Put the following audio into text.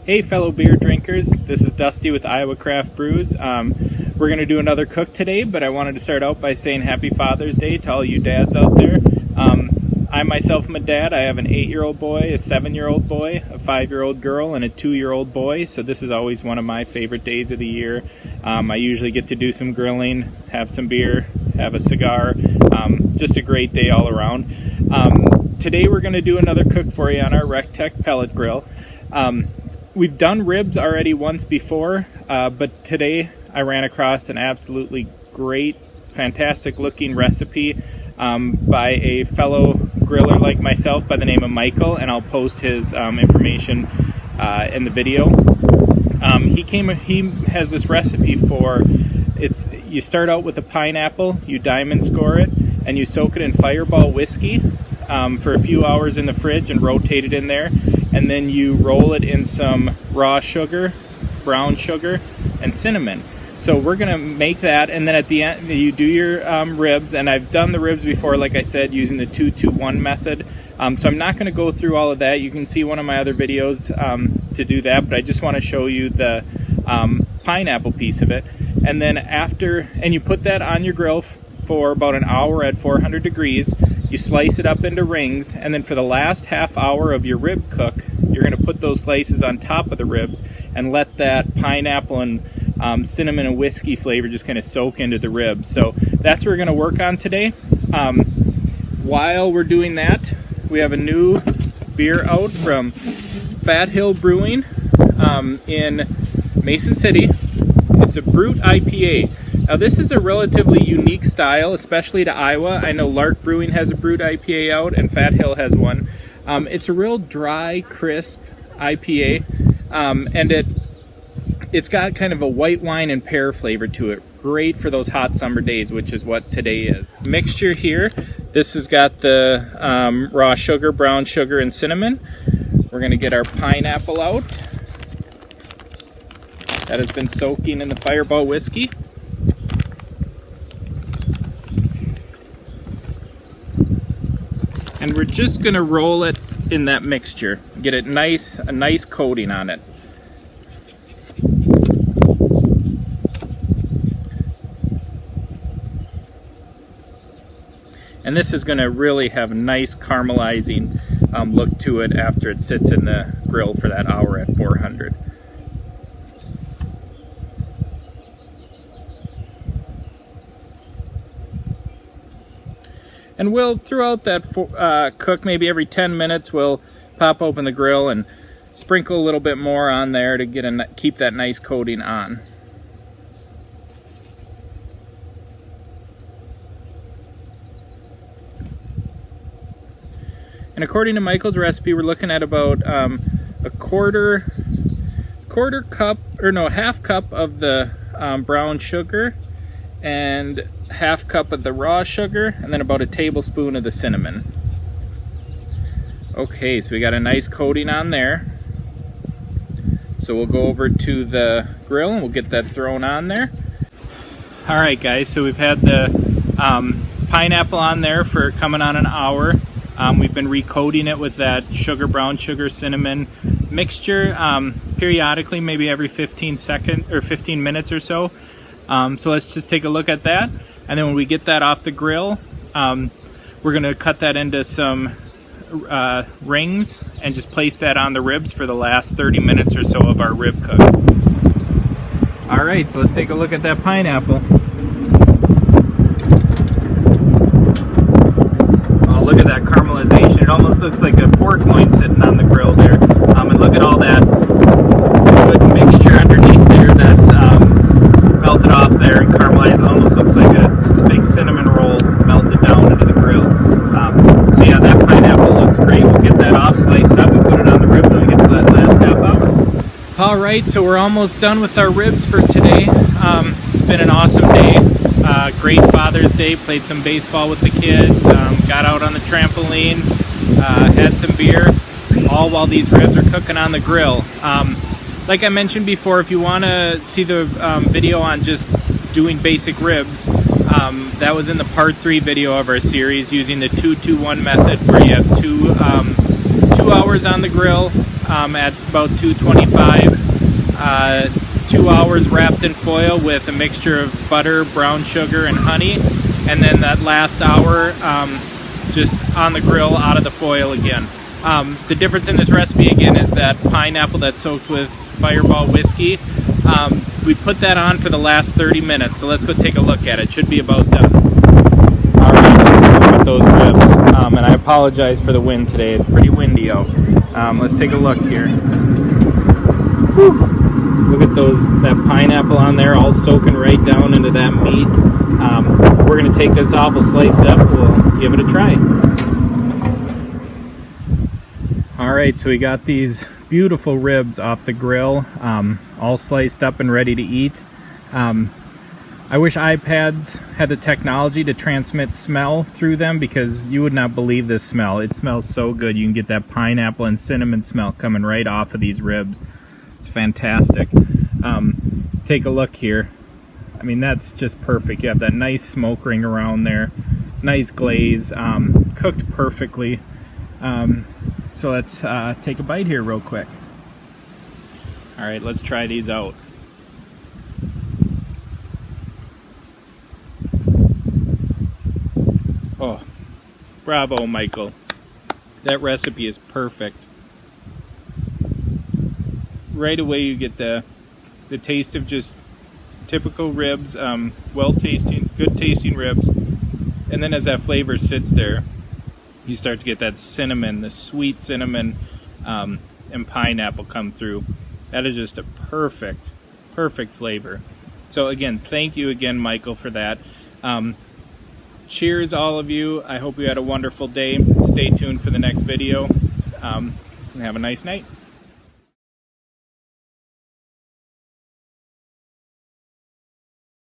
Hey fellow beer drinkers, this is Dusty with Iowa Craft Brews. We're going to do another cook today, but I wanted to start out by saying Happy Father's Day to all you dads out there. I myself am a dad. I have an 8-year-old boy, a 7-year-old boy, a 5-year-old girl, and a 2-year-old boy, so this is always one of my favorite days of the year. I usually get to do some grilling, have some beer, have a cigar, just a great day all around. Today we're going to do another cook for you on our RT680 pellet grill. We've done ribs already once before, but today I ran across an absolutely great, fantastic looking recipe by a fellow griller like myself by the name of Michael, and I'll post his information in the video. He has this recipe for, you start out with a pineapple, you diamond score it, and you soak it in Fireball whiskey for a few hours in the fridge and rotate it in there. And then you roll it in some raw sugar, brown sugar, and cinnamon. So we're going to make that, and then at the end you do your ribs, and I've done the ribs before, like I said, using the 2-2-1 method. So I'm not going to go through all of that. You can see one of my other videos to do that, but I just want to show you the pineapple piece of it. And then and you put that on your grill for about an hour at 400 degrees. You slice it up into rings, and then for the last half hour of your rib cook, you're going to put those slices on top of the ribs and let that pineapple and cinnamon and whiskey flavor just kind of soak into the ribs. So that's what we're going to work on today. While we're doing that, we have a new beer out from Fat Hill Brewing in Mason City. It's a Brute IPA. Now this is a relatively unique style, especially to Iowa. I know Lark Brewing has a Brute IPA out, and Fat Hill has one. It's a real dry, crisp IPA, and it's got kind of a white wine and pear flavor to it. Great for those hot summer days, which is what today is. Mixture here, this has got the raw sugar, brown sugar, and cinnamon. We're going to get our pineapple out. That has been soaking in the Fireball whiskey. And we're just going to roll it in that mixture, get it a nice coating on it. And this is going to really have a nice caramelizing look to it after it sits in the grill for that hour at 400. And we'll, throughout that cook, maybe every 10 minutes, we'll pop open the grill and sprinkle a little bit more on there to keep that nice coating on. And according to Michael's recipe, we're looking at about a half cup of the brown sugar, and half cup of the raw sugar, and then about a tablespoon of the cinnamon. Okay, so we got a nice coating on there. So we'll go over to the grill and we'll get that thrown on there. Alright guys, so we've had the pineapple on there for coming on an hour. We've been recoating it with that brown sugar, cinnamon mixture periodically, maybe every 15 minutes or so. So let's just take a look at that, and then when we get that off the grill, we're going to cut that into some rings and just place that on the ribs for the last 30 minutes or so of our rib cook. Alright, so let's take a look at that pineapple. Oh, look at that caramelization. It almost looks like a pork loin sitting on the grill there. And look at all that good mixture underneath there that's melted off there and caramelized. It almost looks like a big cinnamon roll melted down into the grill. So yeah, that pineapple looks great. We'll get that off, slice it up, and put it on the ribs when we get to that last half hour. Alright, so we're almost done with our ribs for today. It's been an awesome day. Great Father's Day. Played some baseball with the kids. Got out on the trampoline. Had some beer. All while these ribs are cooking on the grill. Like I mentioned before, if you want to see the video on just doing basic ribs, that was in the part 3 video of our series using the 2-2-1 method, where you have two hours on the grill, at about 225. 2 hours wrapped in foil with a mixture of butter, brown sugar, and honey. And then that last hour just on the grill out of the foil again. The difference in this recipe again is that pineapple that's soaked with Fireball whiskey. We put that on for the last 30 minutes, so let's go take a look at it. Should be about done. Alright, let's look at those ribs. And I apologize for the wind today, it's pretty windy out. Let's take a look here. Whew. Look at that pineapple on there, all soaking right down into that meat. We're going to take this off, we'll slice it up, we'll give it a try. Alright, so we got these beautiful ribs off the grill, all sliced up and ready to eat. I wish iPads had the technology to transmit smell through them, because you would not believe this smell. It smells so good. You can get that pineapple and cinnamon smell coming right off of these ribs. It's fantastic. Take a look here. I mean, that's just perfect. You have that nice smoke ring around there, nice glaze, cooked perfectly. So let's take a bite here real quick. All right, let's try these out. Oh, bravo, Michael. That recipe is perfect. Right away you get the taste of just typical ribs, well-tasting, good-tasting ribs. And then as that flavor sits there, you start to get that cinnamon, the sweet cinnamon, and pineapple come through. That is just a perfect flavor. So again, thank you again, Michael, for that. Cheers, all of you. I hope you had a wonderful day. Stay tuned for the next video, and have a nice night.